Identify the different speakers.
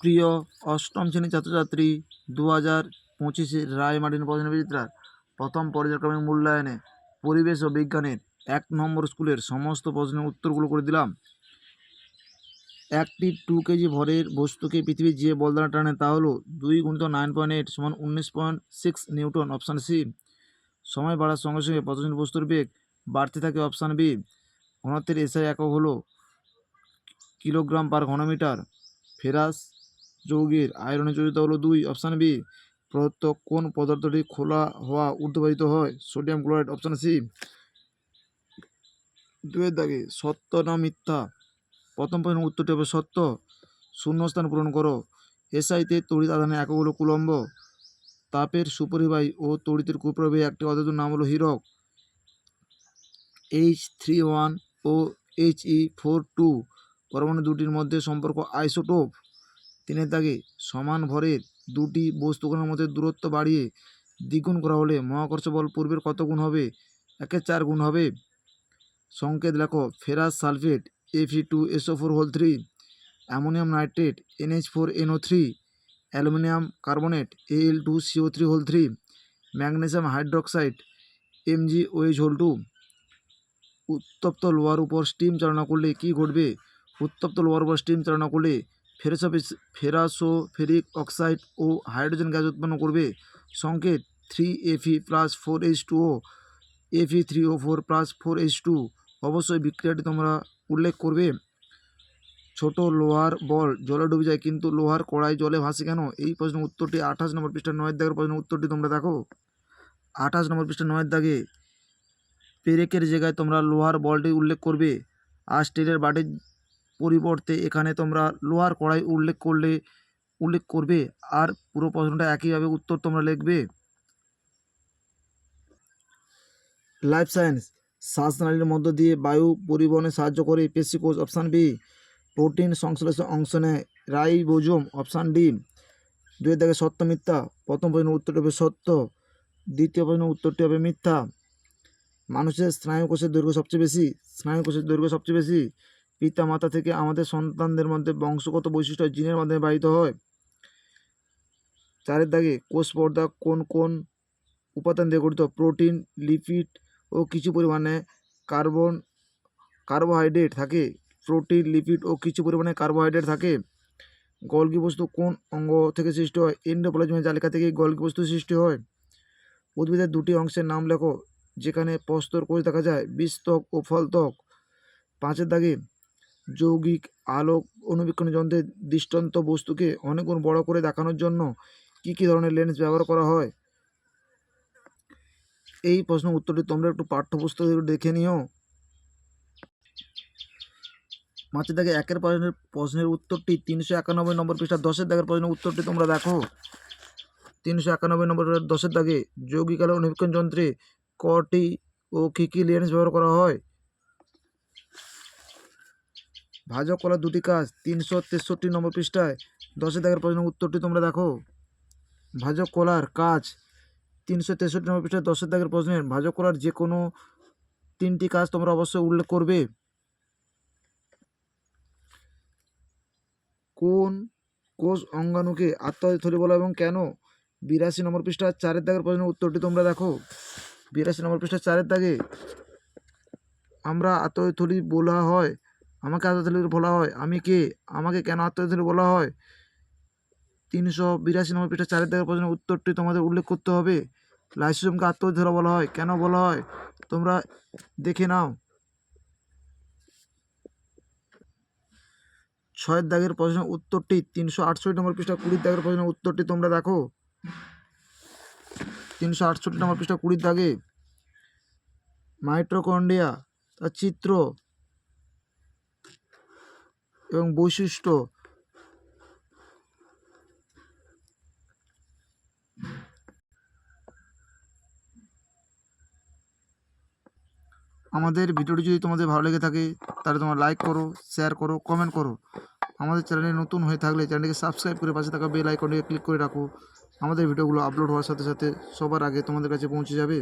Speaker 1: প্রিয় অষ্টম শ্রেণীর ছাত্রছাত্রী, 2025 রায় মার্টিন প্রশ্নবিচিত্রার প্রথম পর্যায়ক্রমিক মূল্যায়নে পরিবেশ ও বিজ্ঞানের 1 নম্বর স্কুলের সমস্ত প্রশ্নের উত্তরগুলো করে দিলাম। একটি 2 কেজি ভরের বস্তুকে পৃথিবীর যে বল দ্বারা টানে তা হলো 2 × 9.8 = 19.6 নিউটন, অপশান সি। সময় বাড়ার সঙ্গে সঙ্গে পতনশীল বস্তুর বেগ বাড়তে থাকে, অপশান বি। ঘনত্বের এসআই একক হলো কিলোগ্রাম পার ঘনমিটার। ফেরাস যৌগের আয়রনের যোজ্যতা হলো 2, অপশান বি। প্রদত্ত কোন পদার্থটি খোলা হওয়া ঊর্ধ্ববাহিত হয়? Sodium chloride, option C. 2 দাগে সত্য না মিথ্যা? প্রথম প্রশ্নের উত্তরটি হবে সত্য। শূন্যস্থান পূরণ করো। এসআইতে তড়িৎ আধানের একক হলো কুলম্ব। তাপের সুপরিবাহী ও তড়িতের কুপ্রবাহী একটি অধাতুর নাম হলো হীরক। H3 ও He4 পরমাণু দুটির মধ্যে সম্পর্ক আইসোটোপ। 3 দাগে সমান ভরের দুটি বস্তুকণার মধ্যে দূরত্ব বাড়িয়ে দ্বিগুণ করা হলে মহাকর্ষ বল পূর্বের কত গুণ হবে? 1/4 গুণ হবে। সংকেত লেখো। Ferrous sulphate Fe2SO4 3, ammonium nitrate NH4NO3, aluminium carbonate Al2CO3 magnesium hydroxide MgOH2। উত্তপ্ত লোহার উপর স্টিম চালনা করলে কি ঘটবে? উত্তপ্ত লোহার উপর স্টিম চালনা করলে ফেরাসোফেরিক অক্সাইড ও হাইড্রোজেন গ্যাস উৎপন্ন করবে। সংকেত 3Fe+4H2O Fe3O4+4H2। অবশ্যই বিক্রিয়াটি তোমরা উল্লেখ করবে। ছোট লোহার বল জলে ডুবে যায় কিন্তু লোহার কড়াই জলে ভাসে কেন? এই প্রশ্নের উত্তরটি 28 নম্বর পৃষ্ঠা 9 দাগের প্রশ্নের উত্তরটি তোমরা দেখো। 28 নম্বর পৃষ্ঠা 9 দাগে পেরেকের জায়গায় তোমরা লোহার বলটি উল্লেখ করবে। আর স্টিলের বাটির পরিবর্তে এখানে তোমরা লোহার কড়াই উল্লেখ করবে। আর পুরো প্রশ্নটা একইভাবে উত্তর তোমরা লিখবে। Life science. শ্বাসনালীর মধ্য দিয়ে বায়ু পরিবহনে সাহায্য করে পেশিকোষ, অপশান বি। প্রোটিন সংশ্লেষে অংশ নেয় রাইবোজোম, অপশান ডি। 2 দাগে সত্য মিথ্যা? প্রথম প্রশ্নের উত্তরটি হবে সত্য, দ্বিতীয় প্রশ্নের উত্তরটি হবে মিথ্যা। মানুষের স্নায়ুকোষের দৈর্ঘ্য সবচেয়ে বেশি। পিতা মাতা থেকে আমাদের সন্তানদের মধ্যে বংশগত বৈশিষ্ট্য জিনের মাধ্যমে বাহিত হয়। 4 দাগে কোষ পর্দা কোন কোন উপাদান দিয়ে গঠিত? প্রোটিন, লিপিড ও কিছু পরিমাণে কার্বোহাইড্রেট থাকে। গলগি বস্তু কোন অঙ্গ থেকে সৃষ্টি হয়? এন্ডোপ্লাজমিক জালিকা থেকে গলগি বস্তু সৃষ্টি হয়। উদ্ভিদের 2টি অংশের নাম লেখো যেখানে প্রস্তর কোষ দেখা যায়, বীজত্বক ও ফলত্বক। 5 দাগে যৌগিক আলোক অণুবীক্ষণ যন্ত্রের দৃষ্টান্ত বস্তুকে অনেক গুণ বড় করে দেখানোর জন্য কি ধরনের লেন্স ব্যবহার করা হয়? এই প্রশ্নের উত্তরটি তোমরা একটু পাঠ্যপুস্তকে দেখে নিও। 5 দাগে 1 প্রশ্নের উত্তরটি 391 নম্বর পৃষ্ঠা 10 দাগের প্রশ্নের উত্তরটি তোমরা দেখো। 391 নম্বর 10 দাগে যৌগিক আলোক অণুবীক্ষণ যন্ত্রে কটি ও কি লেন্স ব্যবহার করা হয়? ভাজক কলার 2টি কাজ। 363 নম্বর পৃষ্ঠায় 10 দাগের প্রশ্নের উত্তরটি তোমরা দেখো। ভাজক কলার কাজ 363 নম্বর পৃষ্ঠায় 10 দাগের প্রশ্নের ভাজক কলার যে কোনো 3টি কাজ তোমরা অবশ্যই উল্লেখ করবে। কোন কোষ অঙ্গাণুকে আত্মঘাতী থলি বলা এবং কেন? 82 নম্বর পৃষ্ঠা 4 দাগের প্রশ্নের উত্তরটি তোমরা দেখো। 82 নম্বর পৃষ্ঠা 4 দাগে আমরা আত্মঘাতী থলি বলা হয়, আমাকে আত্মঘাতী থলি বলা হয়, আমি কে, আমাকে কেন আত্মঘাতী থলি বলা হয়? 382 নম্বর পৃষ্ঠা 4 দাগের প্রশ্নের উত্তরটি তোমাদের উল্লেখ করতে হবে। লাইসোজোমকে আত্মঘাতী থলি বলা হয়, কেন বলা হয় তোমরা দেখে নাও। 6 দাগের প্রশ্নের উত্তরটি 368 নম্বর পৃষ্ঠা 20 দাগের প্রশ্নের উত্তরটি তোমরা দেখো। 368 নম্বর পৃষ্ঠা 20 দাগে মাইটোকন্ড্রিয়া তার চিত্র এবং বৈশিষ্ট্য। আমাদের ভিডিওটি যদি তোমাদের ভালো লেগে থাকে তাহলে তোমরা লাইক করো, শেয়ার করো, কমেন্ট করো। আমাদের চ্যানেলে নতুন হয়ে থাকলে চ্যানেলটিকে সাবস্ক্রাইব করে পাশে থাকা বেল আইকনটিকে ক্লিক করে রাখো। আমাদের ভিডিওগুলো আপলোড হওয়ার সাথে সাথে সবার আগে তোমাদের কাছে পৌঁছে যাবে।